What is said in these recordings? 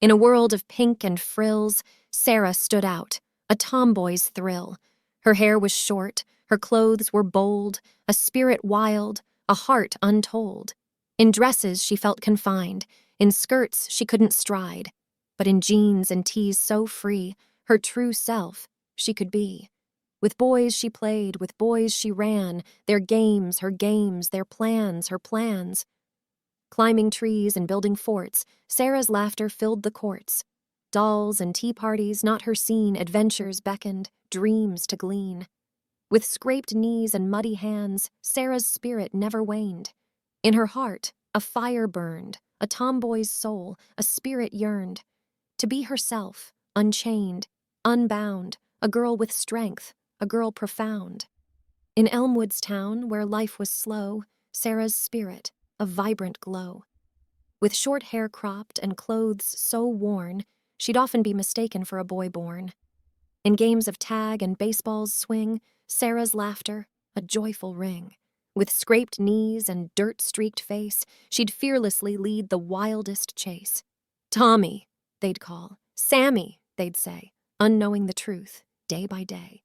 In a world of pink and frills, Sarah stood out, a tomboy's thrill. Her hair was short, her clothes were bold, a spirit wild, a heart untold. In dresses she felt confined, in skirts she couldn't stride, but in jeans and tees so free, her true self she could be. With boys she played, with boys she ran, their games, her games, their plans, her plans. Climbing trees and building forts, Sarah's laughter filled the courts. Dolls and tea parties, not her scene, adventures beckoned, dreams to glean. With scraped knees and muddy hands, Sarah's spirit never waned. In her heart, a fire burned, a tomboy's soul, a spirit yearned. To be herself, unchained, unbound, a girl with strength, a girl profound. In Elmwood's town, where life was slow, Sarah's spirit, a vibrant glow. With short hair cropped and clothes so worn, she'd often be mistaken for a boy born. In games of tag and baseball's swing, Sarah's laughter, a joyful ring. With scraped knees and dirt-streaked face, she'd fearlessly lead the wildest chase. Tommy, they'd call. Sammy, they'd say, unknowing the truth, day by day.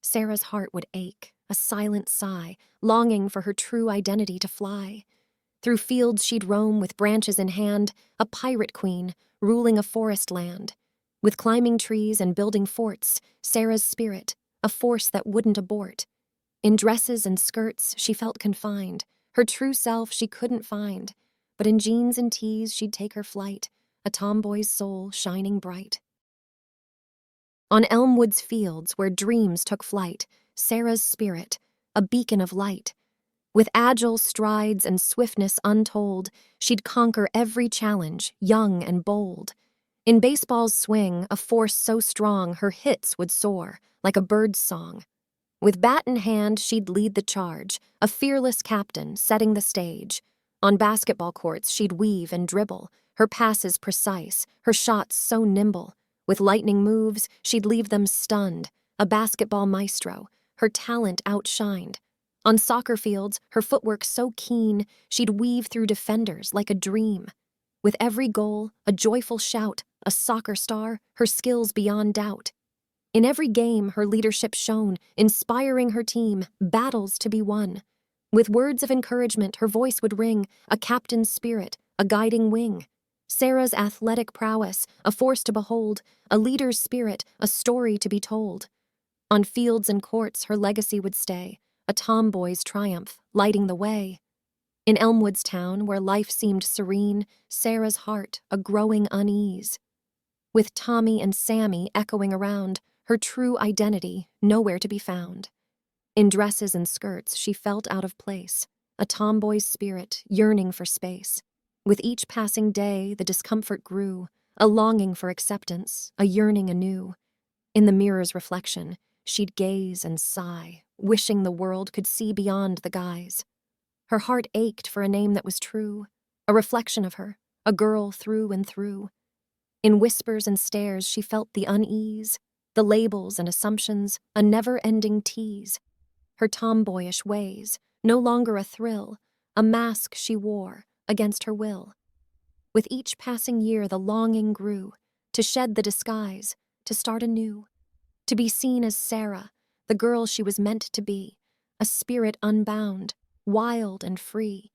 Sarah's heart would ache, a silent sigh, longing for her true identity to fly. Through fields she'd roam with branches in hand, a pirate queen, ruling a forest land. With climbing trees and building forts, Sarah's spirit, a force that wouldn't abort. In dresses and skirts she felt confined, her true self she couldn't find. But in jeans and tees she'd take her flight, a tomboy's soul shining bright. On Elmwood's fields, where dreams took flight, Sarah's spirit, a beacon of light. With agile strides and swiftness untold, she'd conquer every challenge, young and bold. In baseball's swing, a force so strong her hits would soar, like a bird's song. With bat in hand, she'd lead the charge, a fearless captain setting the stage. On basketball courts, she'd weave and dribble, her passes precise, her shots so nimble. With lightning moves, she'd leave them stunned, a basketball maestro, her talent outshined. On soccer fields, her footwork so keen, she'd weave through defenders like a dream. With every goal, a joyful shout, a soccer star, her skills beyond doubt. In every game, her leadership shone, inspiring her team, battles to be won. With words of encouragement, her voice would ring, a captain's spirit, a guiding wing. Sarah's athletic prowess, a force to behold, a leader's spirit, a story to be told. On fields and courts, her legacy would stay, a tomboy's triumph, lighting the way. In Elmwood's town, where life seemed serene, Sarah's heart, a growing unease. With Tommy and Sammy echoing around, her true identity nowhere to be found. In dresses and skirts, she felt out of place, a tomboy's spirit yearning for space. With each passing day, the discomfort grew, a longing for acceptance, a yearning anew. In the mirror's reflection, she'd gaze and sigh, wishing the world could see beyond the guise. Her heart ached for a name that was true, a reflection of her, a girl through and through. In whispers and stares, she felt the unease, the labels and assumptions, a never-ending tease. Her tomboyish ways, no longer a thrill, a mask she wore against her will. With each passing year, the longing grew, to shed the disguise, to start anew. To be seen as Sarah, the girl she was meant to be, a spirit unbound, wild and free.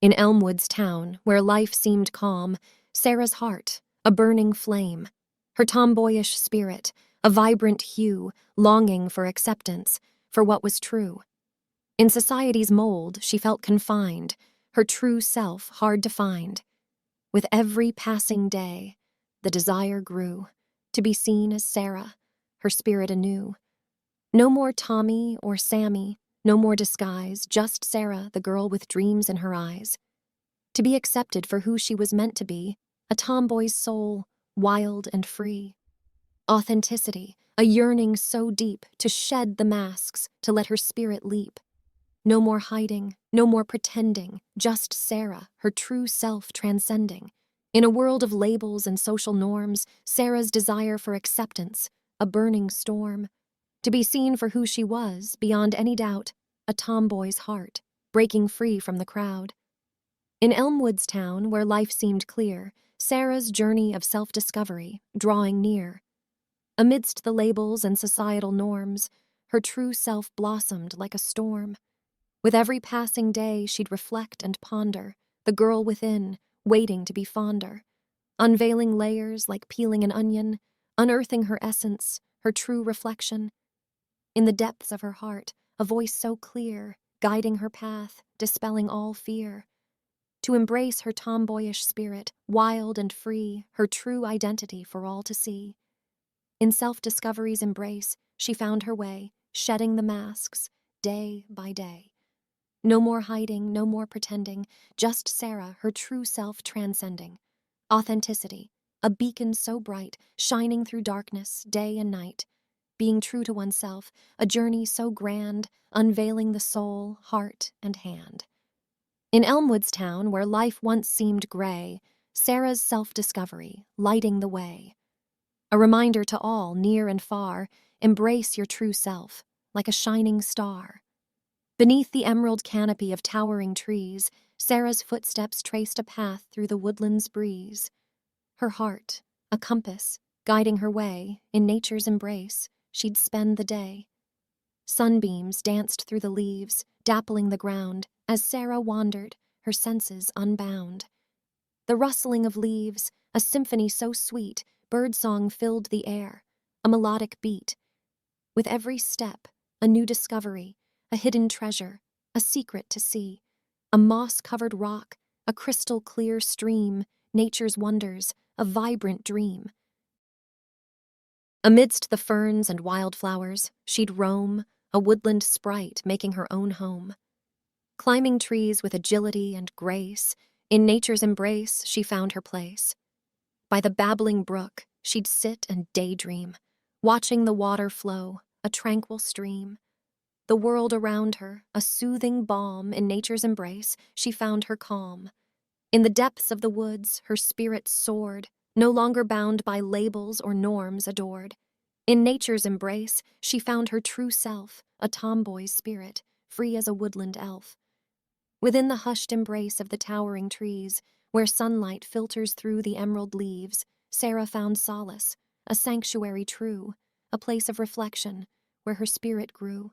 In Elmwood's town, where life seemed calm, Sarah's heart, a burning flame. Her tomboyish spirit, a vibrant hue, longing for acceptance, for what was true. In society's mold, she felt confined, her true self hard to find. With every passing day, the desire grew, to be seen as Sarah, her spirit anew. No more Tommy or Sammy, no more disguise, just Sarah, the girl with dreams in her eyes. To be accepted for who she was meant to be, a tomboy's soul, wild and free. Authenticity, a yearning so deep, to shed the masks, to let her spirit leap. No more hiding, no more pretending, just Sarah, her true self transcending. In a world of labels and social norms, Sarah's desire for acceptance, a burning storm. To be seen for who she was, beyond any doubt, a tomboy's heart, breaking free from the crowd. In Elmwood's town, where life seemed clear, Sarah's journey of self-discovery drawing near. Amidst the labels and societal norms, her true self blossomed like a storm. With every passing day, she'd reflect and ponder, the girl within, waiting to be fonder, unveiling layers like peeling an onion, unearthing her essence, her true reflection. In the depths of her heart, a voice so clear, guiding her path, dispelling all fear. To embrace her tomboyish spirit, wild and free, her true identity for all to see. In self-discovery's embrace, she found her way, shedding the masks, day by day. No more hiding, no more pretending, just Sarah, her true self transcending. Authenticity, a beacon so bright, shining through darkness, day and night. Being true to oneself, a journey so grand, unveiling the soul, heart, and hand. In Elmwood's town, where life once seemed gray, Sarah's self-discovery, lighting the way. A reminder to all, near and far, embrace your true self, like a shining star. Beneath the emerald canopy of towering trees, Sarah's footsteps traced a path through the woodland's breeze. Her heart, a compass, guiding her way, in nature's embrace, she'd spend the day. Sunbeams danced through the leaves, dappling the ground, as Sarah wandered, her senses unbound. The rustling of leaves, a symphony so sweet, birdsong filled the air, a melodic beat. With every step, a new discovery, a hidden treasure, a secret to see, a moss-covered rock, a crystal-clear stream, nature's wonders, a vibrant dream. Amidst the ferns and wildflowers, she'd roam, a woodland sprite making her own home. Climbing trees with agility and grace, in nature's embrace she found her place. By the babbling brook, she'd sit and daydream, watching the water flow, a tranquil stream. The world around her, a soothing balm, in nature's embrace, she found her calm. In the depths of the woods, her spirit soared, no longer bound by labels or norms adored. In nature's embrace, she found her true self, a tomboy's spirit, free as a woodland elf. Within the hushed embrace of the towering trees, where sunlight filters through the emerald leaves, Sarah found solace, a sanctuary true, a place of reflection, where her spirit grew.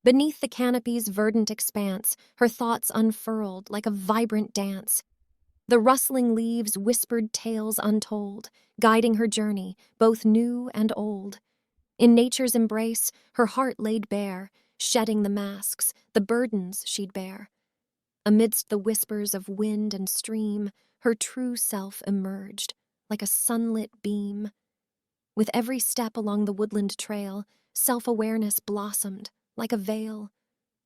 Beneath the canopy's verdant expanse, her thoughts unfurled like a vibrant dance. The rustling leaves whispered tales untold, guiding her journey, both new and old. In nature's embrace, her heart laid bare, shedding the masks, the burdens she'd bear. Amidst the whispers of wind and stream, her true self emerged, like a sunlit beam. With every step along the woodland trail, self-awareness blossomed, like a veil.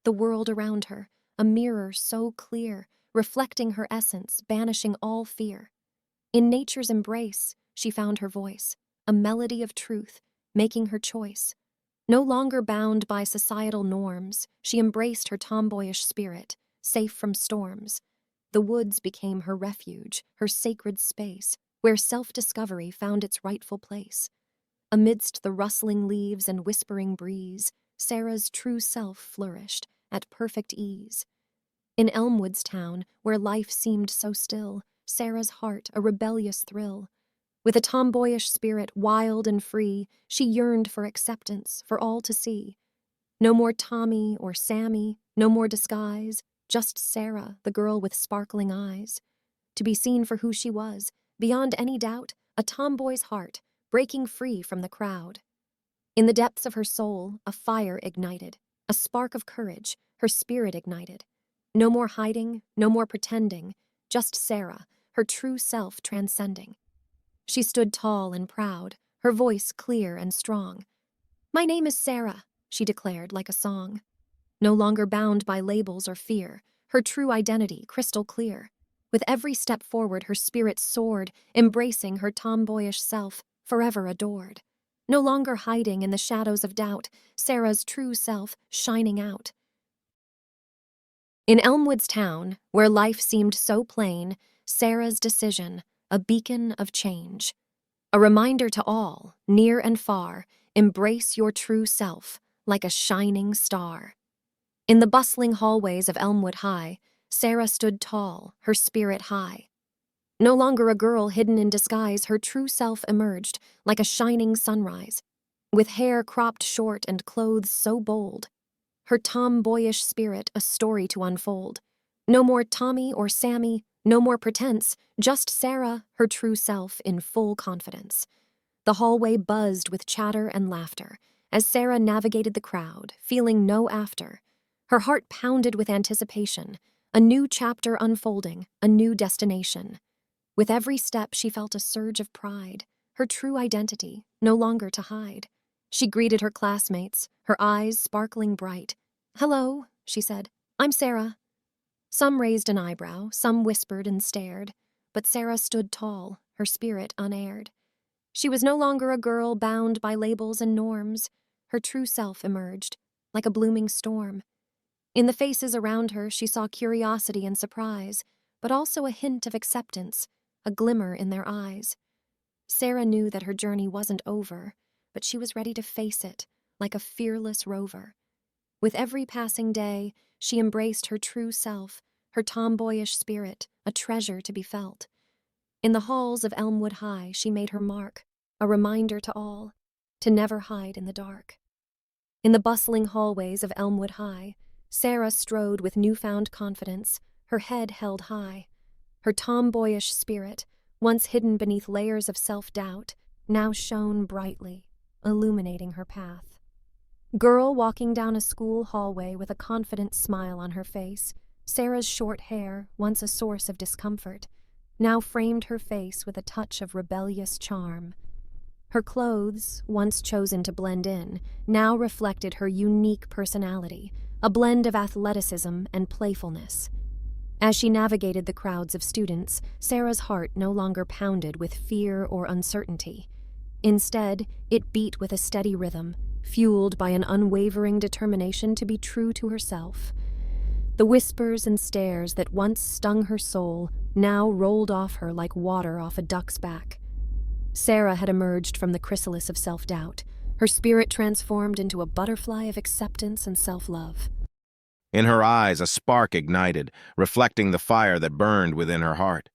The world around her, a mirror so clear, reflecting her essence, banishing all fear. In nature's embrace, she found her voice, a melody of truth, making her choice. No longer bound by societal norms, she embraced her tomboyish spirit, safe from storms. The woods became her refuge, her sacred space, where self-discovery found its rightful place. Amidst the rustling leaves and whispering breeze, Sarah's true self flourished, at perfect ease. In Elmwood's town, where life seemed so still, Sarah's heart a rebellious thrill. With a tomboyish spirit wild and free, she yearned for acceptance, for all to see. No more Tommy or Sammy, no more disguise, just Sarah, the girl with sparkling eyes. To be seen for who she was, beyond any doubt, a tomboy's heart, breaking free from the crowd. In the depths of her soul, a fire ignited, a spark of courage, her spirit ignited. No more hiding, no more pretending, just Sarah, her true self transcending. She stood tall and proud, her voice clear and strong. "My name is Sarah," she declared like a song. No longer bound by labels or fear, her true identity crystal clear. With every step forward, her spirit soared, embracing her tomboyish self, forever adored. No longer hiding in the shadows of doubt, Sarah's true self shining out. In Elmwood's town, where life seemed so plain, Sarah's decision, a beacon of change. A reminder to all, near and far, embrace your true self, like a shining star. In the bustling hallways of Elmwood High, Sarah stood tall, her spirit high. No longer a girl hidden in disguise, her true self emerged, like a shining sunrise. With hair cropped short and clothes so bold, her tomboyish spirit a story to unfold. No more Tommy or Sammy, no more pretense, just Sarah, her true self, in full confidence. The hallway buzzed with chatter and laughter as Sarah navigated the crowd, feeling no after. Her heart pounded with anticipation, a new chapter unfolding, a new destination. With every step, she felt a surge of pride, her true identity, no longer to hide. She greeted her classmates, her eyes sparkling bright. "Hello," she said. "I'm Sarah." Some raised an eyebrow, some whispered and stared, but Sarah stood tall, her spirit unaired. She was no longer a girl bound by labels and norms. Her true self emerged, like a blooming storm. In the faces around her, she saw curiosity and surprise, but also a hint of acceptance, a glimmer in their eyes. Sarah knew that her journey wasn't over, but she was ready to face it, like a fearless rover. With every passing day, she embraced her true self, her tomboyish spirit, a treasure to be felt. In the halls of Elmwood High, she made her mark, a reminder to all, to never hide in the dark. In the bustling hallways of Elmwood High, Sarah strode with newfound confidence, her head held high. Her tomboyish spirit, once hidden beneath layers of self-doubt, now shone brightly, illuminating her path. Girl walking down a school hallway with a confident smile on her face, Sarah's short hair, once a source of discomfort, now framed her face with a touch of rebellious charm. Her clothes, once chosen to blend in, now reflected her unique personality, a blend of athleticism and playfulness. As she navigated the crowds of students, Sarah's heart no longer pounded with fear or uncertainty. Instead, it beat with a steady rhythm, fueled by an unwavering determination to be true to herself. The whispers and stares that once stung her soul now rolled off her like water off a duck's back. Sarah had emerged from the chrysalis of self-doubt, her spirit transformed into a butterfly of acceptance and self-love. In her eyes, a spark ignited, reflecting the fire that burned within her heart.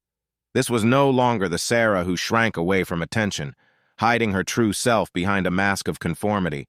This was no longer the Sarah who shrank away from attention, hiding her true self behind a mask of conformity.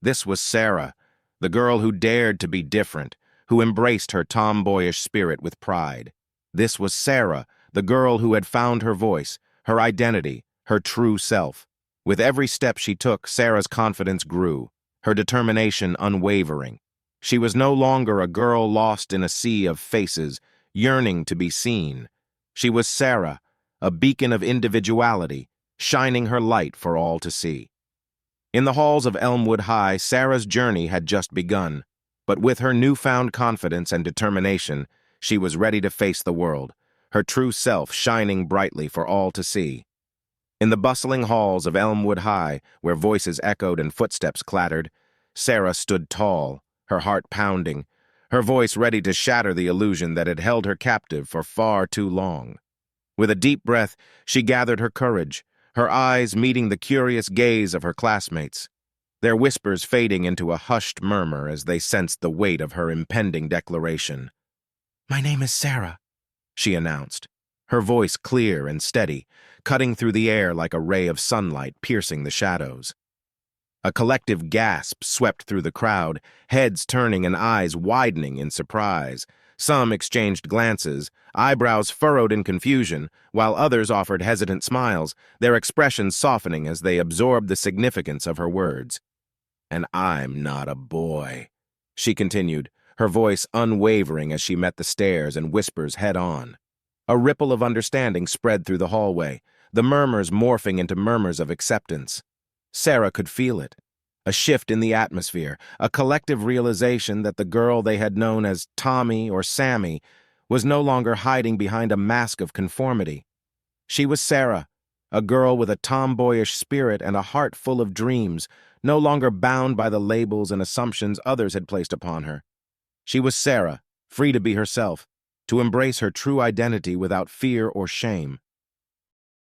This was Sarah, the girl who dared to be different, who embraced her tomboyish spirit with pride. This was Sarah, the girl who had found her voice, her identity, her true self. With every step she took, Sarah's confidence grew, her determination unwavering. She was no longer a girl lost in a sea of faces, yearning to be seen. She was Sarah, a beacon of individuality, shining her light for all to see. In the halls of Elmwood High, Sarah's journey had just begun, but with her newfound confidence and determination, she was ready to face the world, her true self shining brightly for all to see. In the bustling halls of Elmwood High, where voices echoed and footsteps clattered, Sarah stood tall, her heart pounding, her voice ready to shatter the illusion that had held her captive for far too long. With a deep breath, she gathered her courage, her eyes meeting the curious gaze of her classmates, their whispers fading into a hushed murmur as they sensed the weight of her impending declaration. "My name is Sarah," she announced, her voice clear and steady, cutting through the air like a ray of sunlight piercing the shadows. A collective gasp swept through the crowd, heads turning and eyes widening in surprise. Some exchanged glances, eyebrows furrowed in confusion, while others offered hesitant smiles, their expressions softening as they absorbed the significance of her words. "And I'm not a boy," she continued, her voice unwavering as she met the stares and whispers head-on. A ripple of understanding spread through the hallway, the murmurs morphing into murmurs of acceptance. Sarah could feel it. A shift in the atmosphere, a collective realization that the girl they had known as Tommy or Sammy was no longer hiding behind a mask of conformity. She was Sarah, a girl with a tomboyish spirit and a heart full of dreams, no longer bound by the labels and assumptions others had placed upon her. She was Sarah, free to be herself, to embrace her true identity without fear or shame.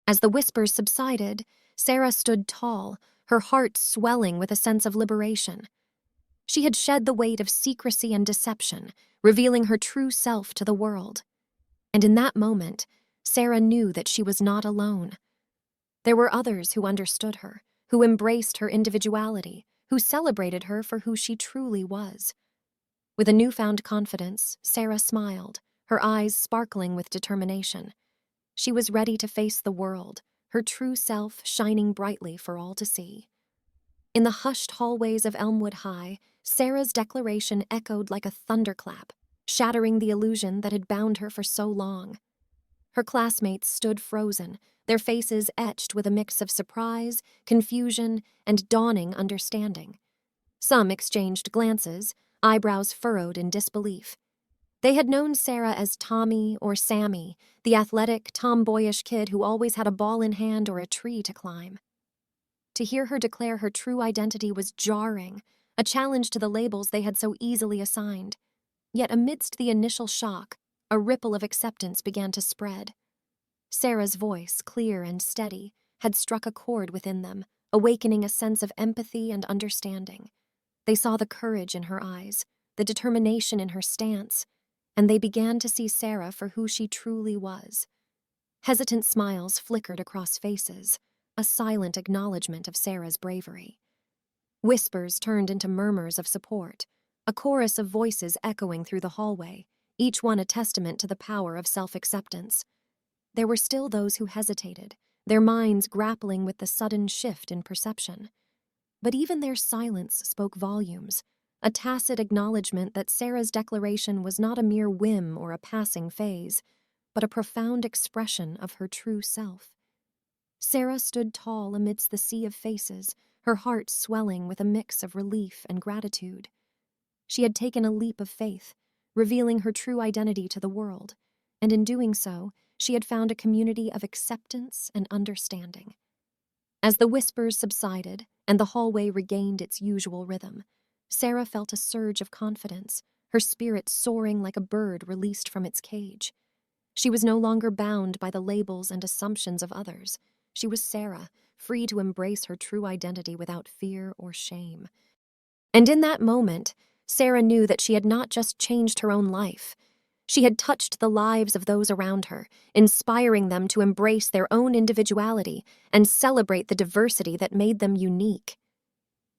As the whispers subsided, Sarah stood tall, her heart swelling with a sense of liberation. She had shed the weight of secrecy and deception, revealing her true self to the world. And in that moment, Sarah knew that she was not alone. There were others who understood her, who embraced her individuality, who celebrated her for who she truly was. With a newfound confidence, Sarah smiled, her eyes sparkling with determination. She was ready to face the world, her true self shining brightly for all to see. In the hushed hallways of Elmwood High, Sarah's declaration echoed like a thunderclap, shattering the illusion that had bound her for so long. Her classmates stood frozen, their faces etched with a mix of surprise, confusion, and dawning understanding. Some exchanged glances, eyebrows furrowed in disbelief. They had known Sarah as Tommy or Sammy, the athletic, tomboyish kid who always had a ball in hand or a tree to climb. To hear her declare her true identity was jarring, a challenge to the labels they had so easily assigned. Yet amidst the initial shock, a ripple of acceptance began to spread. Sarah's voice, clear and steady, had struck a chord within them, awakening a sense of empathy and understanding. They saw the courage in her eyes, the determination in her stance, and they began to see Sarah for who she truly was. Hesitant smiles flickered across faces, a silent acknowledgement of Sarah's bravery. Whispers turned into murmurs of support, a chorus of voices echoing through the hallway, each one a testament to the power of self-acceptance. There were still those who hesitated, their minds grappling with the sudden shift in perception. But even their silence spoke volumes, a tacit acknowledgement that Sarah's declaration was not a mere whim or a passing phase, but a profound expression of her true self. Sarah stood tall amidst the sea of faces, her heart swelling with a mix of relief and gratitude. She had taken a leap of faith, revealing her true identity to the world, and in doing so, she had found a community of acceptance and understanding. As the whispers subsided and the hallway regained its usual rhythm, Sarah felt a surge of confidence, her spirit soaring like a bird released from its cage. She was no longer bound by the labels and assumptions of others. She was Sarah, free to embrace her true identity without fear or shame. And in that moment, Sarah knew that she had not just changed her own life. She had touched the lives of those around her, inspiring them to embrace their own individuality and celebrate the diversity that made them unique.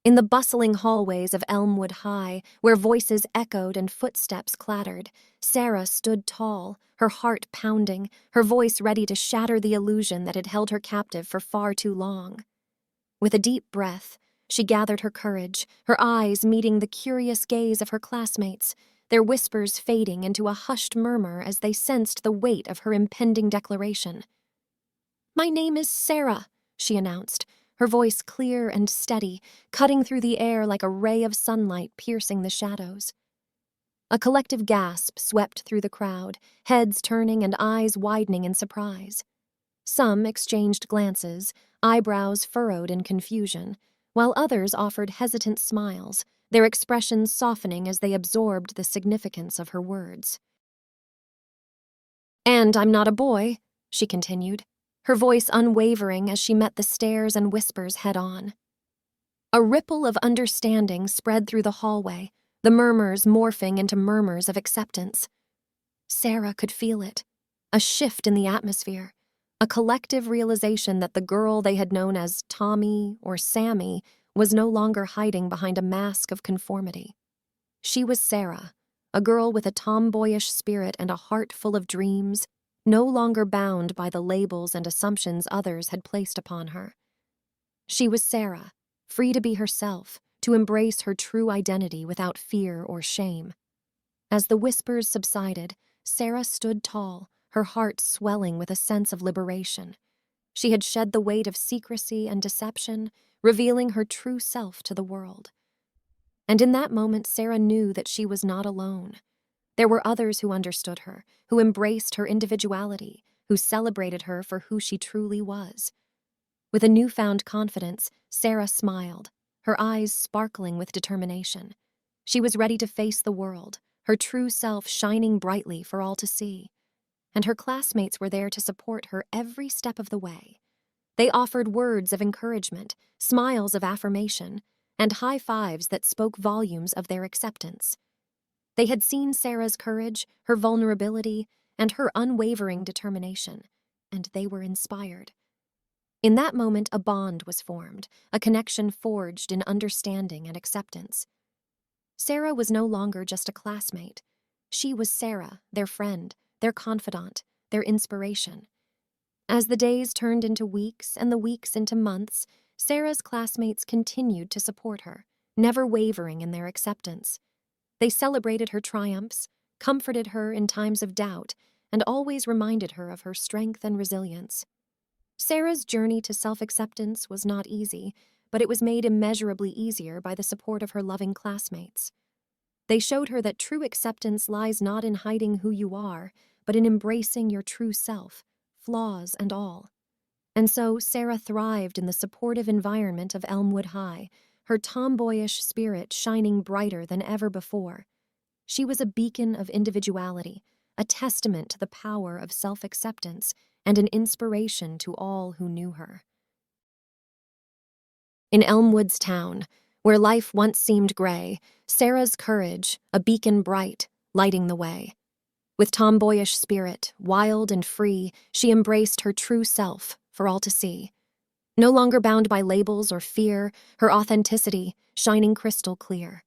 In the bustling hallways of Elmwood High, where voices echoed and footsteps clattered, Sarah stood tall, her heart pounding, her voice ready to shatter the illusion that had held her captive for far too long. With a deep breath, she gathered her courage, her eyes meeting the curious gaze of her classmates, their whispers fading into a hushed murmur as they sensed the weight of her impending declaration. "My name is Sarah," she announced, her voice clear and steady, cutting through the air like a ray of sunlight piercing the shadows. A collective gasp swept through the crowd, heads turning and eyes widening in surprise. Some exchanged glances, eyebrows furrowed in confusion, while others offered hesitant smiles, their expressions softening as they absorbed the significance of her words. "And I'm not a boy," she continued, her voice unwavering as she met the stares and whispers head-on. A ripple of understanding spread through the hallway, the murmurs morphing into murmurs of acceptance. Sarah could feel it, a shift in the atmosphere, a collective realization that the girl they had known as Tommy or Sammy was no longer hiding behind a mask of conformity. She was Sarah, a girl with a tomboyish spirit and a heart full of dreams, no longer bound by the labels and assumptions others had placed upon her. She was Sarah, free to be herself, to embrace her true identity without fear or shame. As the whispers subsided, Sarah stood tall, her heart swelling with a sense of liberation. She had shed the weight of secrecy and deception, revealing her true self to the world. And in that moment, Sarah knew that she was not alone. There were others who understood her, who embraced her individuality, who celebrated her for who she truly was. With a newfound confidence, Sarah smiled, her eyes sparkling with determination. She was ready to face the world, her true self shining brightly for all to see. And her classmates were there to support her every step of the way. They offered words of encouragement, smiles of affirmation, and high fives that spoke volumes of their acceptance. They had seen Sarah's courage, her vulnerability, and her unwavering determination, and they were inspired. In that moment, a bond was formed, a connection forged in understanding and acceptance. Sarah was no longer just a classmate. She was Sarah, their friend, their confidant, their inspiration. As the days turned into weeks and the weeks into months, Sarah's classmates continued to support her, never wavering in their acceptance. They celebrated her triumphs, comforted her in times of doubt, and always reminded her of her strength and resilience. Sarah's journey to self-acceptance was not easy, but it was made immeasurably easier by the support of her loving classmates. They showed her that true acceptance lies not in hiding who you are, but in embracing your true self, flaws and all. And so Sarah thrived in the supportive environment of Elmwood High, her tomboyish spirit shining brighter than ever before. She was a beacon of individuality, a testament to the power of self-acceptance, and an inspiration to all who knew her. In Elmwood's town, where life once seemed gray, Sarah's courage, a beacon bright, lighting the way. With tomboyish spirit, wild and free, she embraced her true self for all to see. No longer bound by labels or fear, her authenticity shining crystal clear.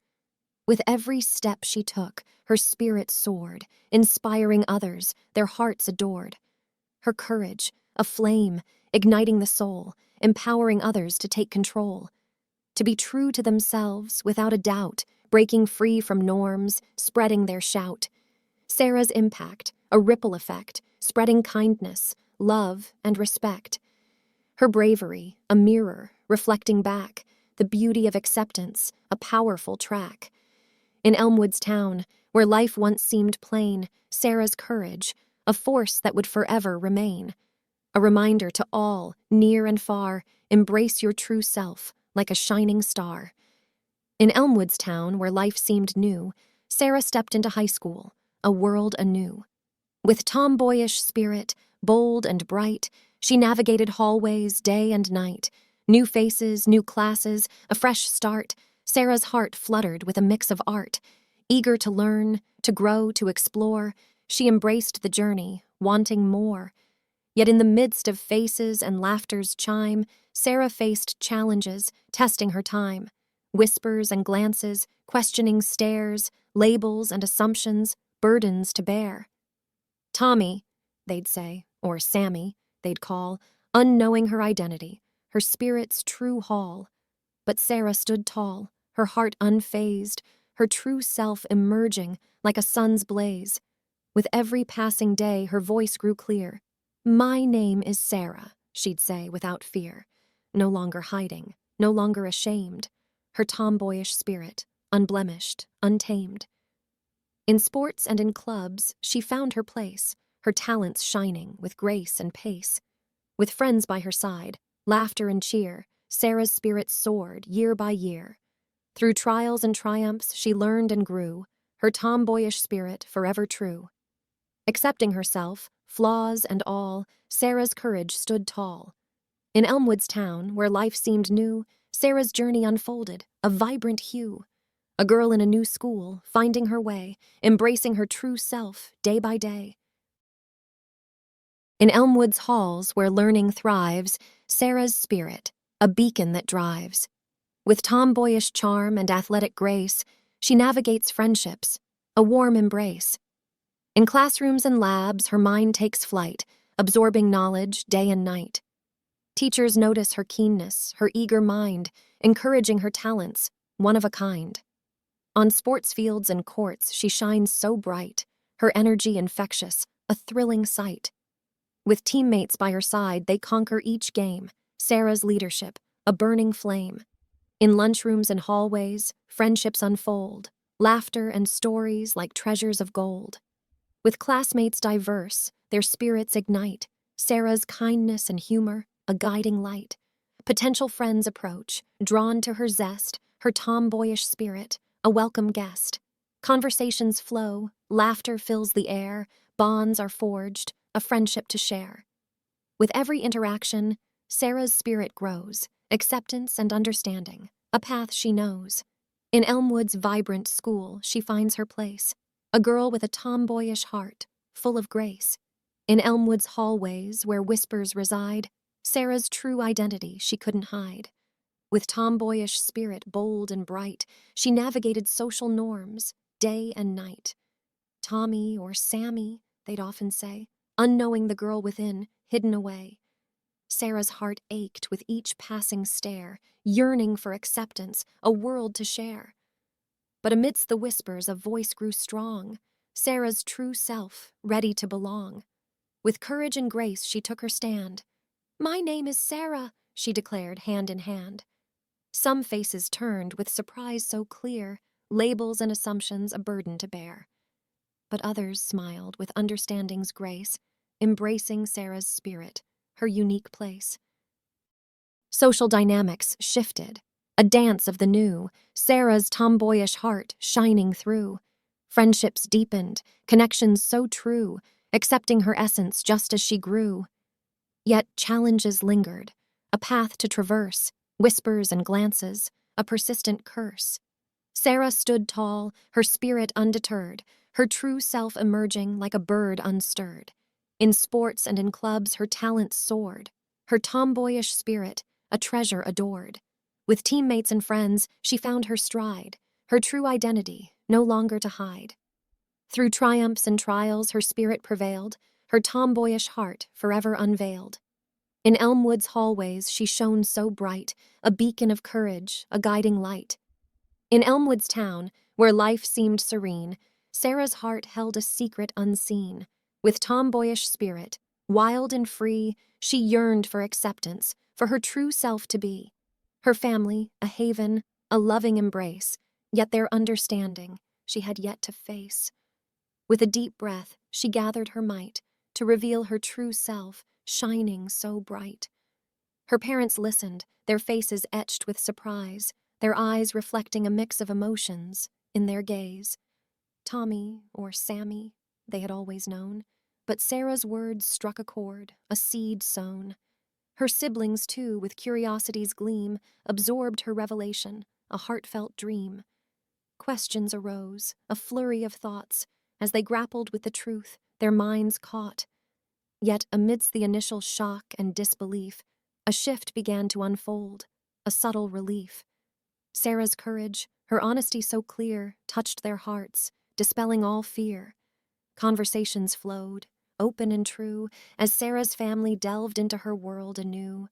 With every step she took, her spirit soared, inspiring others, their hearts adored. Her courage, a flame, igniting the soul, empowering others to take control. To be true to themselves, without a doubt, breaking free from norms, spreading their shout. Sarah's impact, a ripple effect, spreading kindness, love, and respect. Her bravery, a mirror, reflecting back, the beauty of acceptance, a powerful track. In Elmwood's town, where life once seemed plain, Sarah's courage, a force that would forever remain. A reminder to all, near and far, embrace your true self, like a shining star. In Elmwood's town, where life seemed new, Sarah stepped into high school, a world anew. With tomboyish spirit, bold and bright, she navigated hallways day and night. New faces, new classes, a fresh start. Sarah's heart fluttered with a mix of art. Eager to learn, to grow, to explore, she embraced the journey, wanting more. Yet in the midst of faces and laughter's chime, Sarah faced challenges, testing her time. Whispers and glances, questioning stares, labels and assumptions, burdens to bear. Tommy, they'd say, or Sammy, they'd call, unknowing her identity, her spirit's true hall. But Sarah stood tall, her heart unfazed, her true self emerging like a sun's blaze. With every passing day, her voice grew clear. My name is Sarah, she'd say without fear, no longer hiding, no longer ashamed, her tomboyish spirit, unblemished, untamed. In sports and in clubs, she found her place, her talents shining with grace and pace. With friends by her side, laughter and cheer, Sarah's spirit soared year by year. Through trials and triumphs, she learned and grew, her tomboyish spirit forever true. Accepting herself, flaws and all, Sarah's courage stood tall. In Elmwood's town, where life seemed new, Sarah's journey unfolded, a vibrant hue. A girl in a new school, finding her way, embracing her true self day by day. In Elmwood's halls, where learning thrives, Sarah's spirit, a beacon that drives. With tomboyish charm and athletic grace, she navigates friendships, a warm embrace. In classrooms and labs, her mind takes flight, absorbing knowledge day and night. Teachers notice her keenness, her eager mind, encouraging her talents, one of a kind. On sports fields and courts, she shines so bright, her energy infectious, a thrilling sight. With teammates by her side, they conquer each game, Sarah's leadership, a burning flame. In lunchrooms and hallways, friendships unfold, laughter and stories like treasures of gold. With classmates diverse, their spirits ignite, Sarah's kindness and humor, a guiding light. Potential friends approach, drawn to her zest, her tomboyish spirit, a welcome guest. Conversations flow, laughter fills the air, bonds are forged, a friendship to share. With every interaction, Sarah's spirit grows, acceptance and understanding, a path she knows. In Elmwood's vibrant school, she finds her place, a girl with a tomboyish heart, full of grace. In Elmwood's hallways, where whispers reside, Sarah's true identity she couldn't hide. With tomboyish spirit bold and bright, she navigated social norms, day and night. Tommy or Sammy, they'd often say, unknowing the girl within, hidden away. Sarah's heart ached with each passing stare, yearning for acceptance, a world to share. But amidst the whispers, a voice grew strong, Sarah's true self, ready to belong. With courage and grace, she took her stand. "My name is Sarah," she declared, hand in hand. Some faces turned with surprise so clear, labels and assumptions a burden to bear. But others smiled with understanding's grace, embracing Sarah's spirit, her unique place. Social dynamics shifted, a dance of the new, Sarah's tomboyish heart shining through. Friendships deepened, connections so true, accepting her essence just as she grew. Yet challenges lingered, a path to traverse, whispers and glances, a persistent curse. Sarah stood tall, her spirit undeterred, her true self emerging like a bird unstirred. In sports and in clubs her talent soared, her tomboyish spirit, a treasure adored. With teammates and friends, she found her stride, her true identity, no longer to hide. Through triumphs and trials her spirit prevailed, her tomboyish heart forever unveiled. In Elmwood's hallways she shone so bright, a beacon of courage, a guiding light. In Elmwood's town, where life seemed serene, Sarah's heart held a secret unseen. With tomboyish spirit, wild and free, she yearned for acceptance, for her true self to be. Her family, a haven, a loving embrace, yet their understanding she had yet to face. With a deep breath, she gathered her might to reveal her true self, shining so bright. Her parents listened, their faces etched with surprise, their eyes reflecting a mix of emotions in their gaze. Tommy or Sammy, they had always known, but Sarah's words struck a chord, a seed sown. Her siblings, too, with curiosity's gleam, absorbed her revelation, a heartfelt dream. Questions arose, a flurry of thoughts, as they grappled with the truth, their minds caught. Yet amidst the initial shock and disbelief, a shift began to unfold, a subtle relief. Sarah's courage, her honesty so clear, touched their hearts, dispelling all fear. Conversations flowed, open and true, as Sarah's family delved into her world anew.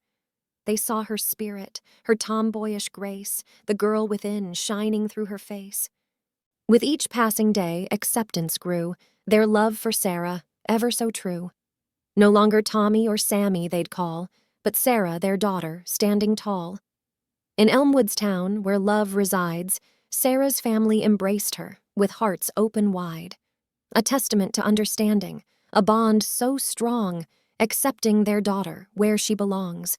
They saw her spirit, her tomboyish grace, the girl within shining through her face. With each passing day, acceptance grew, their love for Sarah, ever so true. No longer Tommy or Sammy they'd call, but Sarah, their daughter, standing tall. In Elmwood's town, where love resides, Sarah's family embraced her, with hearts open wide. A testament to understanding, a bond so strong, accepting their daughter where she belongs.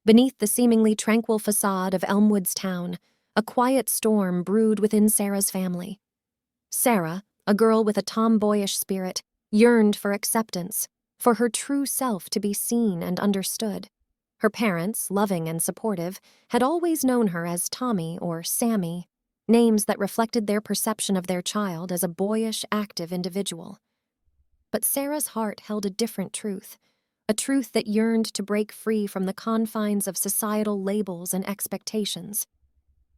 Beneath the seemingly tranquil facade of Elmwood's town, a quiet storm brewed within Sarah's family. Sarah, a girl with a tomboyish spirit, yearned for acceptance, for her true self to be seen and understood. Her parents, loving and supportive, had always known her as Tommy or Sammy, names that reflected their perception of their child as a boyish, active individual. But Sarah's heart held a different truth, a truth that yearned to break free from the confines of societal labels and expectations.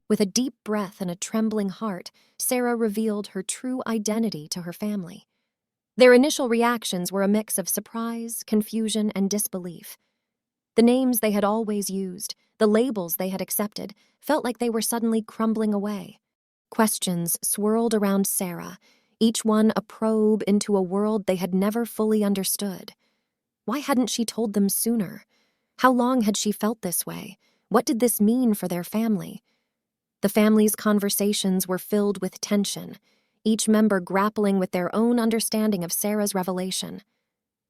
With a deep breath and a trembling heart, Sarah revealed her true identity to her family. Their initial reactions were a mix of surprise, confusion, and disbelief. The names they had always used, the labels they had accepted, felt like they were suddenly crumbling away. Questions swirled around Sarah, each one a probe into a world they had never fully understood. Why hadn't she told them sooner? How long had she felt this way? What did this mean for their family? The family's conversations were filled with tension, each member grappling with their own understanding of Sarah's revelation.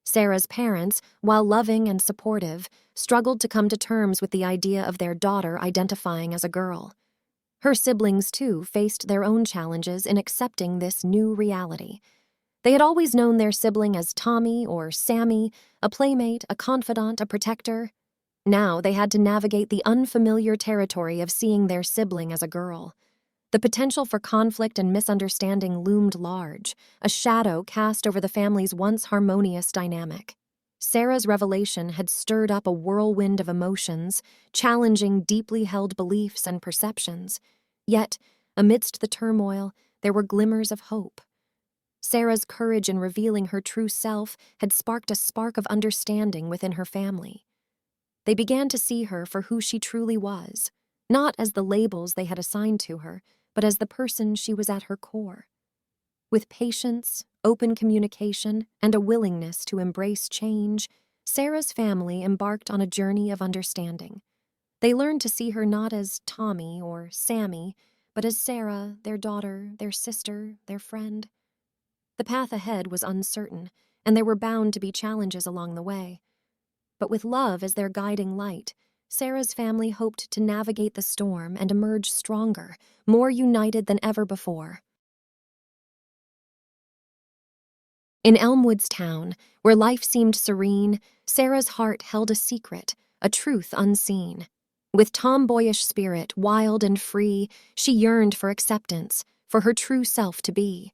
Sarah's parents, while loving and supportive, struggled to come to terms with the idea of their daughter identifying as a girl. Her siblings, too, faced their own challenges in accepting this new reality. They had always known their sibling as Tommy or Sammy, a playmate, a confidant, a protector. Now they had to navigate the unfamiliar territory of seeing their sibling as a girl. The potential for conflict and misunderstanding loomed large, a shadow cast over the family's once harmonious dynamic. Sarah's revelation had stirred up a whirlwind of emotions, challenging deeply held beliefs and perceptions. Yet, amidst the turmoil, there were glimmers of hope. Sarah's courage in revealing her true self had sparked a spark of understanding within her family. They began to see her for who she truly was, not as the labels they had assigned to her, but as the person she was at her core. With patience, open communication, and a willingness to embrace change, Sarah's family embarked on a journey of understanding. They learned to see her not as Tommy or Sammy, but as Sarah, their daughter, their sister, their friend. The path ahead was uncertain, and there were bound to be challenges along the way. But with love as their guiding light, Sarah's family hoped to navigate the storm and emerge stronger, more united than ever before. In Elmwood's town, where life seemed serene, Sarah's heart held a secret, a truth unseen. With tomboyish spirit, wild and free, she yearned for acceptance, for her true self to be.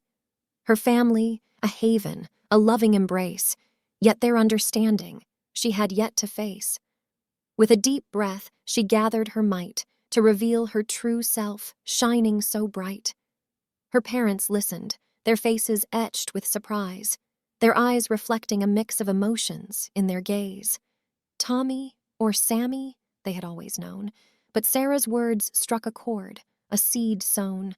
Her family, a haven, a loving embrace, yet their understanding, she had yet to face. With a deep breath, she gathered her might to reveal her true self, shining so bright. Her parents listened, their faces etched with surprise, their eyes reflecting a mix of emotions in their gaze. Tommy or Sammy, they had always known, but Sarah's words struck a chord, a seed sown.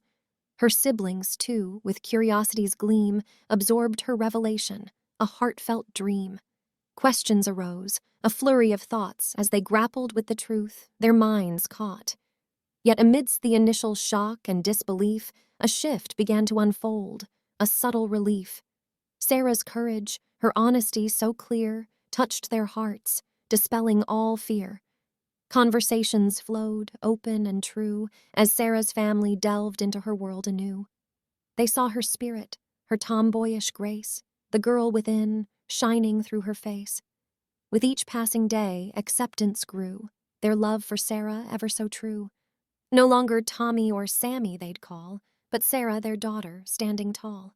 Her siblings, too, with curiosity's gleam, absorbed her revelation, a heartfelt dream. Questions arose, a flurry of thoughts as they grappled with the truth, their minds caught. Yet amidst the initial shock and disbelief, a shift began to unfold, a subtle relief. Sarah's courage, her honesty so clear, touched their hearts, dispelling all fear. Conversations flowed, open and true, as Sarah's family delved into her world anew. They saw her spirit, her tomboyish grace, the girl within, shining through her face. With each passing day, acceptance grew, their love for Sarah ever so true. No longer Tommy or Sammy they'd call, but Sarah, their daughter, standing tall.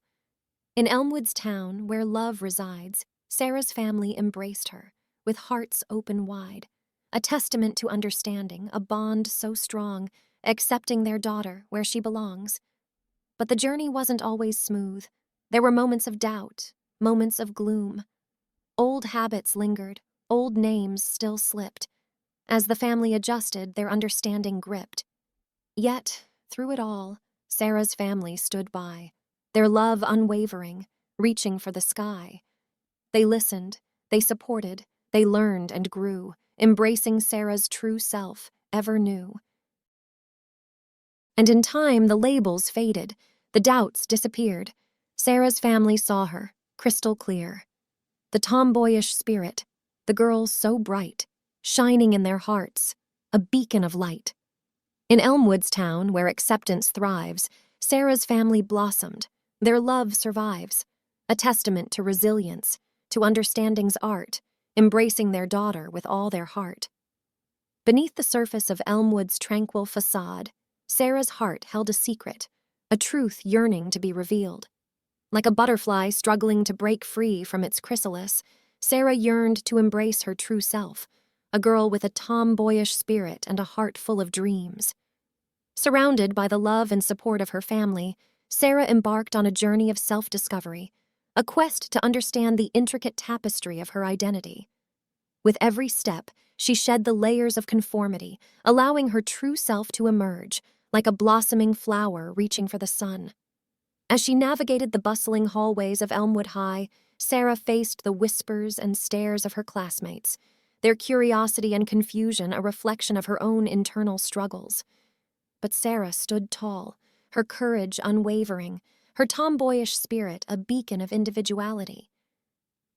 In Elmwood's town, where love resides, Sarah's family embraced her, with hearts open wide. A testament to understanding, a bond so strong, accepting their daughter where she belongs. But the journey wasn't always smooth. There were moments of doubt, moments of gloom. Old habits lingered, old names still slipped. As the family adjusted, their understanding gripped. Yet, through it all, Sarah's family stood by, their love unwavering, reaching for the sky. They listened, they supported, they learned and grew, embracing Sarah's true self, ever new. And in time, the labels faded, the doubts disappeared. Sarah's family saw her, crystal clear. The tomboyish spirit, the girl so bright, shining in their hearts, a beacon of light. In Elmwood's town, where acceptance thrives, Sarah's family blossomed. Their love survives, a testament to resilience, to understanding's art, embracing their daughter with all their heart. Beneath the surface of Elmwood's tranquil facade, Sarah's heart held a secret, a truth yearning to be revealed. Like a butterfly struggling to break free from its chrysalis, Sarah yearned to embrace her true self, a girl with a tomboyish spirit and a heart full of dreams. Surrounded by the love and support of her family, Sarah embarked on a journey of self-discovery, a quest to understand the intricate tapestry of her identity. With every step, she shed the layers of conformity, allowing her true self to emerge, like a blossoming flower reaching for the sun. As she navigated the bustling hallways of Elmwood High, Sarah faced the whispers and stares of her classmates, their curiosity and confusion a reflection of her own internal struggles. But Sarah stood tall, her courage unwavering, her tomboyish spirit a beacon of individuality.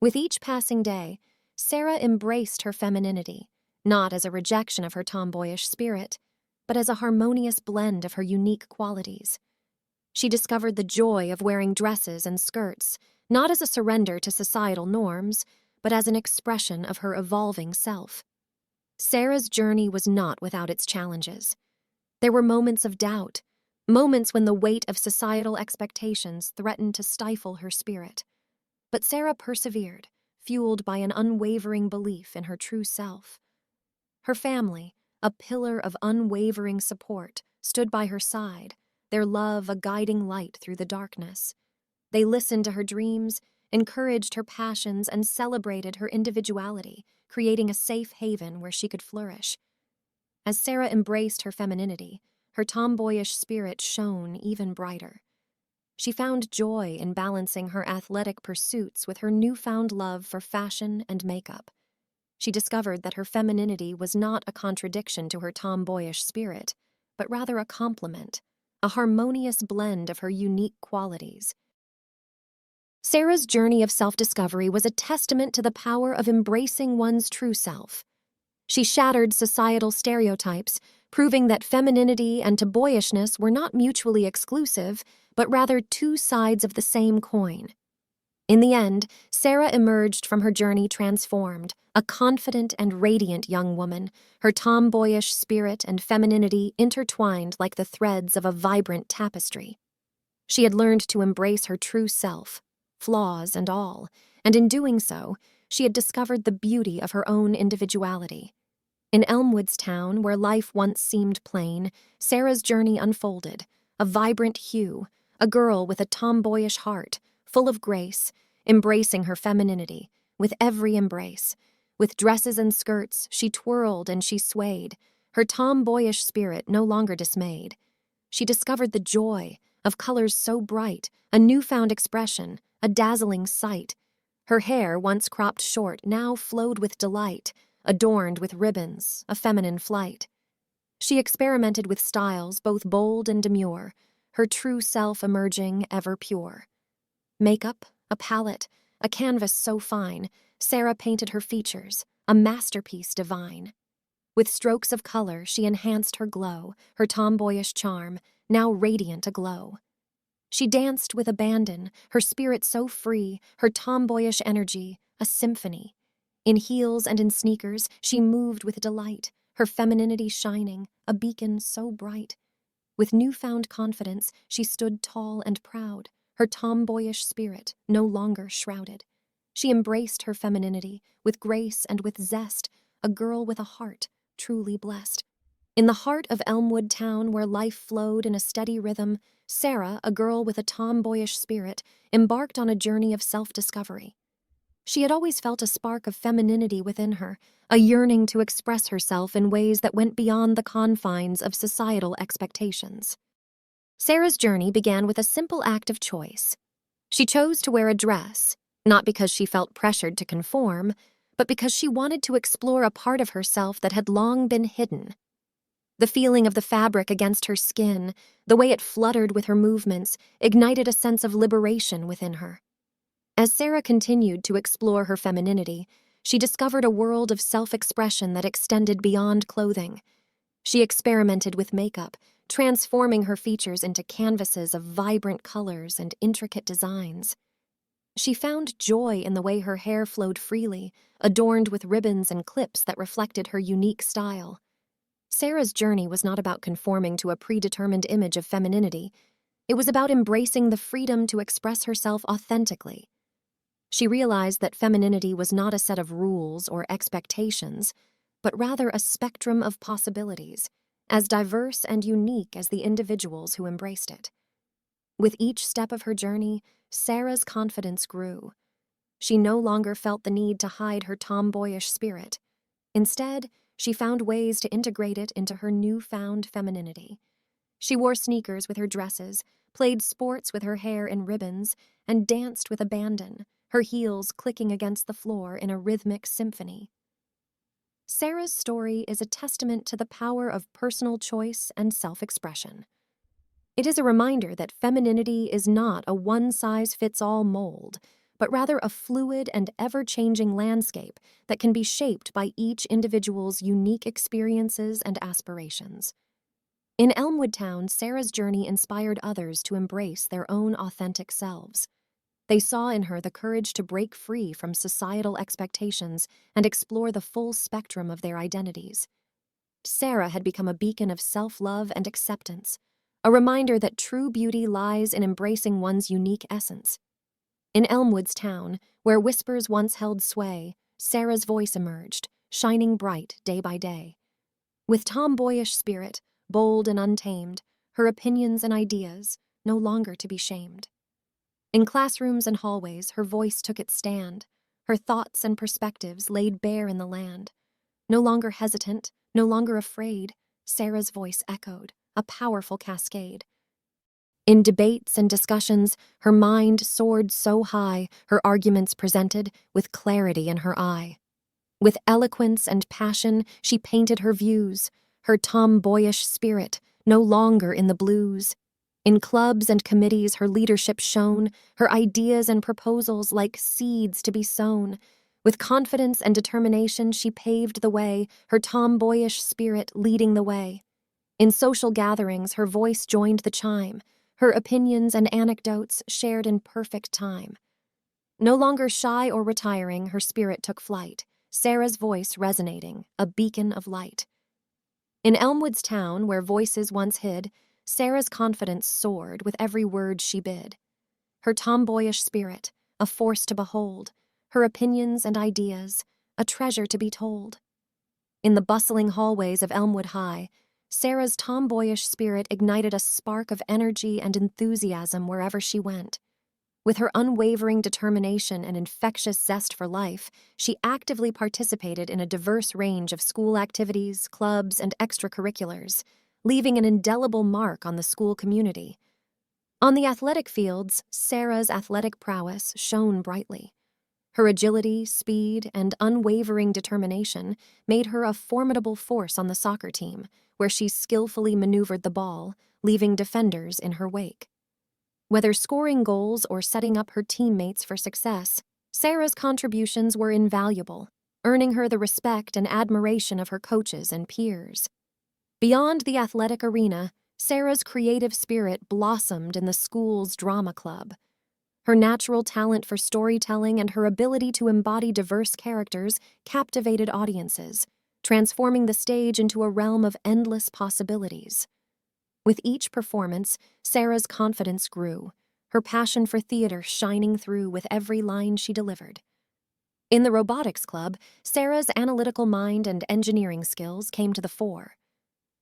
With each passing day, Sarah embraced her femininity, not as a rejection of her tomboyish spirit, but as a harmonious blend of her unique qualities. She discovered the joy of wearing dresses and skirts, not as a surrender to societal norms, but as an expression of her evolving self. Sarah's journey was not without its challenges. There were moments of doubt, moments when the weight of societal expectations threatened to stifle her spirit. But Sarah persevered, fueled by an unwavering belief in her true self. Her family, a pillar of unwavering support, stood by her side, their love a guiding light through the darkness. They listened to her dreams, encouraged her passions, and celebrated her individuality, creating a safe haven where she could flourish. As Sarah embraced her femininity, her tomboyish spirit shone even brighter. She found joy in balancing her athletic pursuits with her newfound love for fashion and makeup. She discovered that her femininity was not a contradiction to her tomboyish spirit, but rather a complement, a harmonious blend of her unique qualities. Sarah's journey of self-discovery was a testament to the power of embracing one's true self. She shattered societal stereotypes, proving that femininity and tomboyishness were not mutually exclusive, but rather two sides of the same coin. In the end, Sarah emerged from her journey transformed, a confident and radiant young woman, her tomboyish spirit and femininity intertwined like the threads of a vibrant tapestry. She had learned to embrace her true self, flaws and all, and in doing so, she had discovered the beauty of her own individuality. In Elmwood's town, where life once seemed plain, Sarah's journey unfolded, a vibrant hue, a girl with a tomboyish heart, full of grace, embracing her femininity, with every embrace. With dresses and skirts, she twirled and she swayed, her tomboyish spirit no longer dismayed. She discovered the joy of colors so bright, a newfound expression, a dazzling sight. Her hair, once cropped short, now flowed with delight, adorned with ribbons, a feminine flight. She experimented with styles both bold and demure, her true self emerging ever pure. Makeup, a palette, a canvas so fine, Sarah painted her features, a masterpiece divine. With strokes of color, she enhanced her glow, her tomboyish charm, now radiant aglow. She danced with abandon, her spirit so free, her tomboyish energy, a symphony. In heels and in sneakers, she moved with delight, her femininity shining, a beacon so bright. With newfound confidence, she stood tall and proud, her tomboyish spirit no longer shrouded. She embraced her femininity with grace and with zest, a girl with a heart truly blessed. In the heart of Elmwood Town, where life flowed in a steady rhythm, Sarah, a girl with a tomboyish spirit, embarked on a journey of self-discovery. She had always felt a spark of femininity within her, a yearning to express herself in ways that went beyond the confines of societal expectations. Sarah's journey began with a simple act of choice. She chose to wear a dress, not because she felt pressured to conform, but because she wanted to explore a part of herself that had long been hidden. The feeling of the fabric against her skin, the way it fluttered with her movements, ignited a sense of liberation within her. As Sarah continued to explore her femininity, she discovered a world of self-expression that extended beyond clothing. She experimented with makeup, transforming her features into canvases of vibrant colors and intricate designs. She found joy in the way her hair flowed freely, adorned with ribbons and clips that reflected her unique style. Sarah's journey was not about conforming to a predetermined image of femininity. It was about embracing the freedom to express herself authentically. She realized that femininity was not a set of rules or expectations, but rather a spectrum of possibilities, as diverse and unique as the individuals who embraced it. With each step of her journey, Sarah's confidence grew. She no longer felt the need to hide her tomboyish spirit. Instead, she found ways to integrate it into her newfound femininity. She wore sneakers with her dresses, played sports with her hair in ribbons, and danced with abandon, her heels clicking against the floor in a rhythmic symphony. Sarah's story is a testament to the power of personal choice and self-expression. It is a reminder that femininity is not a one-size-fits-all mold, but rather a fluid and ever-changing landscape that can be shaped by each individual's unique experiences and aspirations. In Elmwood Town, Sarah's journey inspired others to embrace their own authentic selves. They saw in her the courage to break free from societal expectations and explore the full spectrum of their identities. Sarah had become a beacon of self-love and acceptance, a reminder that true beauty lies in embracing one's unique essence. In Elmwood's town, where whispers once held sway, Sarah's voice emerged, shining bright day by day. With tomboyish spirit, bold and untamed, her opinions and ideas no longer to be shamed. In classrooms and hallways, her voice took its stand, her thoughts and perspectives laid bare in the land. No longer hesitant, no longer afraid, Sarah's voice echoed, a powerful cascade. In debates and discussions, her mind soared so high, her arguments presented with clarity in her eye. With eloquence and passion, she painted her views, her tomboyish spirit no longer in the blues. In clubs and committees, her leadership shone, her ideas and proposals like seeds to be sown. With confidence and determination, she paved the way, her tomboyish spirit leading the way. In social gatherings, her voice joined the chime, her opinions and anecdotes shared in perfect time. No longer shy or retiring, her spirit took flight, Sarah's voice resonating, a beacon of light. In Elmwood's town, where voices once hid, Sarah's confidence soared with every word she bid. Her tomboyish spirit, a force to behold, her opinions and ideas, a treasure to be told. In the bustling hallways of Elmwood High, Sarah's tomboyish spirit ignited a spark of energy and enthusiasm wherever she went. With her unwavering determination and infectious zest for life, she actively participated in a diverse range of school activities, clubs, and extracurriculars, leaving an indelible mark on the school community. On the athletic fields, Sarah's athletic prowess shone brightly. Her agility, speed, and unwavering determination made her a formidable force on the soccer team, where she skillfully maneuvered the ball, leaving defenders in her wake. Whether scoring goals or setting up her teammates for success, Sarah's contributions were invaluable, earning her the respect and admiration of her coaches and peers. Beyond the athletic arena, Sarah's creative spirit blossomed in the school's drama club. Her natural talent for storytelling and her ability to embody diverse characters captivated audiences, transforming the stage into a realm of endless possibilities. With each performance, Sarah's confidence grew, her passion for theater shining through with every line she delivered. In the robotics club, Sarah's analytical mind and engineering skills came to the fore.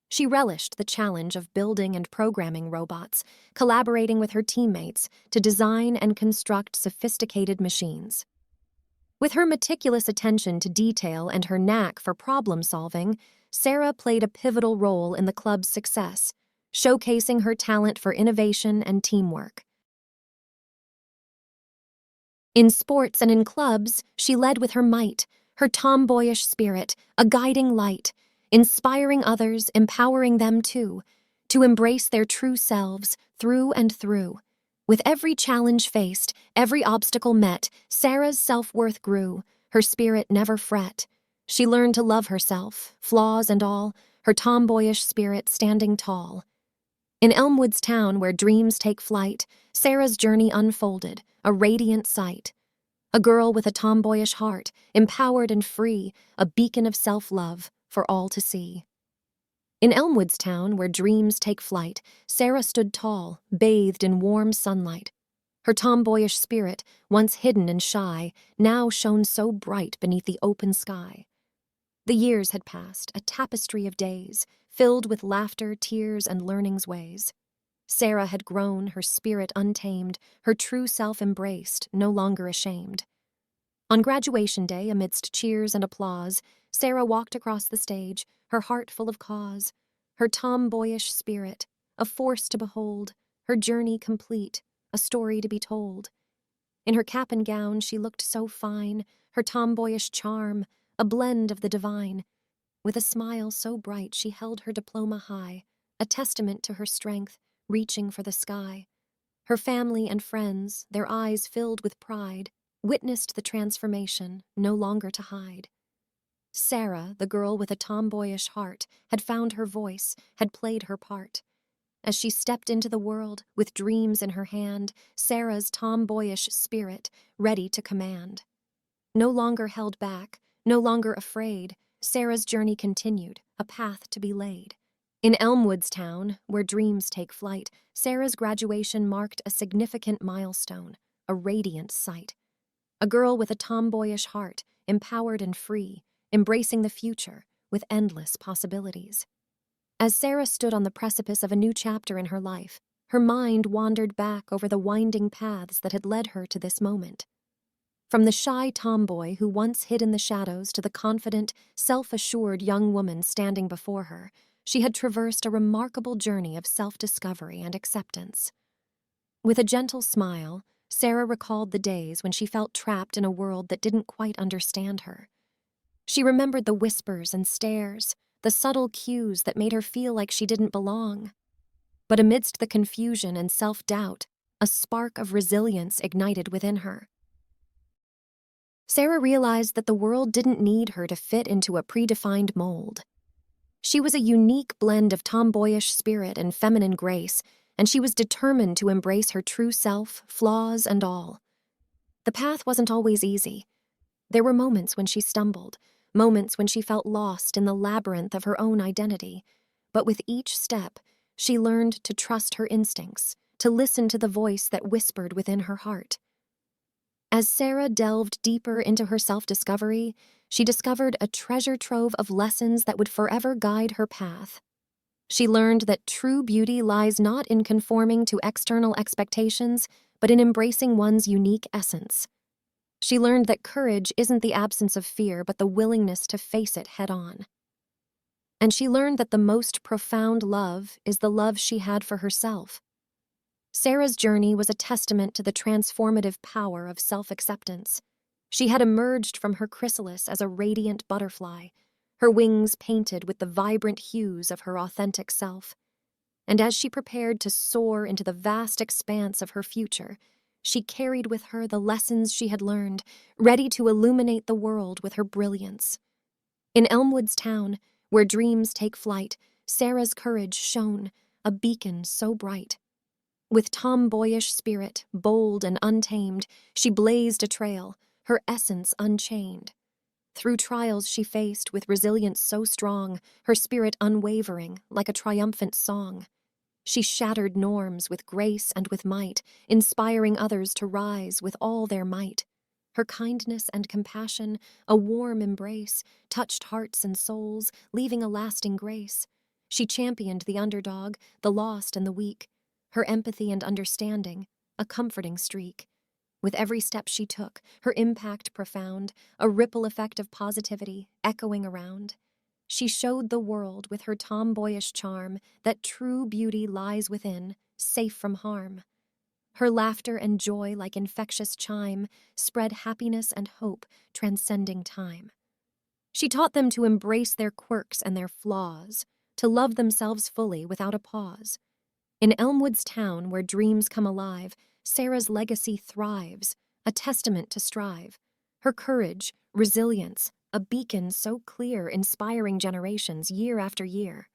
She relished the challenge of building and programming robots, collaborating with her teammates to design and construct sophisticated machines. With her meticulous attention to detail and her knack for problem-solving, Sarah played a pivotal role in the club's success, showcasing her talent for innovation and teamwork. In sports and in clubs, she led with her might, her tomboyish spirit, a guiding light, inspiring others, empowering them too, to embrace their true selves through and through. With every challenge faced, every obstacle met, Sarah's self-worth grew, her spirit never fret. She learned to love herself, flaws and all, her tomboyish spirit standing tall. In Elmwood's town, where dreams take flight, Sarah's journey unfolded, a radiant sight. A girl with a tomboyish heart, empowered and free, a beacon of self-love for all to see. In Elmwood's town, where dreams take flight, Sarah stood tall, bathed in warm sunlight. Her tomboyish spirit, once hidden and shy, now shone so bright beneath the open sky. The years had passed, a tapestry of days, filled with laughter, tears, and learning's ways. Sarah had grown, her spirit untamed, her true self embraced, no longer ashamed. On graduation day, amidst cheers and applause, Sarah walked across the stage, her heart full of cause, her tomboyish spirit, a force to behold, her journey complete, a story to be told. In her cap and gown, she looked so fine, her tomboyish charm, a blend of the divine. With a smile so bright, she held her diploma high, a testament to her strength, reaching for the sky. Her family and friends, their eyes filled with pride, witnessed the transformation, no longer to hide. Sarah, the girl with a tomboyish heart, had found her voice, had played her part. As she stepped into the world, with dreams in her hand, Sarah's tomboyish spirit, ready to command. No longer held back, no longer afraid, Sarah's journey continued, a path to be laid. In Elmwoods Town, where dreams take flight, Sarah's graduation marked a significant milestone, a radiant sight. A girl with a tomboyish heart, empowered and free, embracing the future with endless possibilities. As Sarah stood on the precipice of a new chapter in her life, her mind wandered back over the winding paths that had led her to this moment. From the shy tomboy who once hid in the shadows to the confident, self-assured young woman standing before her, she had traversed a remarkable journey of self-discovery and acceptance. With a gentle smile, Sarah recalled the days when she felt trapped in a world that didn't quite understand her. She remembered the whispers and stares, the subtle cues that made her feel like she didn't belong. But amidst the confusion and self-doubt, a spark of resilience ignited within her. Sarah realized that the world didn't need her to fit into a predefined mold. She was a unique blend of tomboyish spirit and feminine grace, and she was determined to embrace her true self, flaws and all. The path wasn't always easy. There were moments when she stumbled, moments when she felt lost in the labyrinth of her own identity. But with each step, she learned to trust her instincts, to listen to the voice that whispered within her heart. As Sarah delved deeper into her self-discovery, she discovered a treasure trove of lessons that would forever guide her path. She learned that true beauty lies not in conforming to external expectations, but in embracing one's unique essence. She learned that courage isn't the absence of fear, but the willingness to face it head-on. And she learned that the most profound love is the love she had for herself. Sarah's journey was a testament to the transformative power of self-acceptance. She had emerged from her chrysalis as a radiant butterfly, her wings painted with the vibrant hues of her authentic self. And as she prepared to soar into the vast expanse of her future, she carried with her the lessons she had learned, ready to illuminate the world with her brilliance. In Elmwoods Town, where dreams take flight, Sarah's courage shone, a beacon so bright. With tomboyish spirit, bold and untamed, she blazed a trail, her essence unchained. Through trials she faced with resilience so strong, her spirit unwavering, like a triumphant song. She shattered norms with grace and with might, inspiring others to rise with all their might. Her kindness and compassion, a warm embrace, touched hearts and souls, leaving a lasting grace. She championed the underdog, the lost and the weak. Her empathy and understanding, a comforting streak. With every step she took, her impact profound, a ripple effect of positivity echoing around. She showed the world with her tomboyish charm that true beauty lies within, safe from harm. Her laughter and joy like infectious chime spread happiness and hope, transcending time. She taught them to embrace their quirks and their flaws, to love themselves fully without a pause. In Elmwoods Town, where dreams come alive, Sarah's legacy thrives, a testament to strive. Her courage, resilience, a beacon so clear, inspiring generations year after year.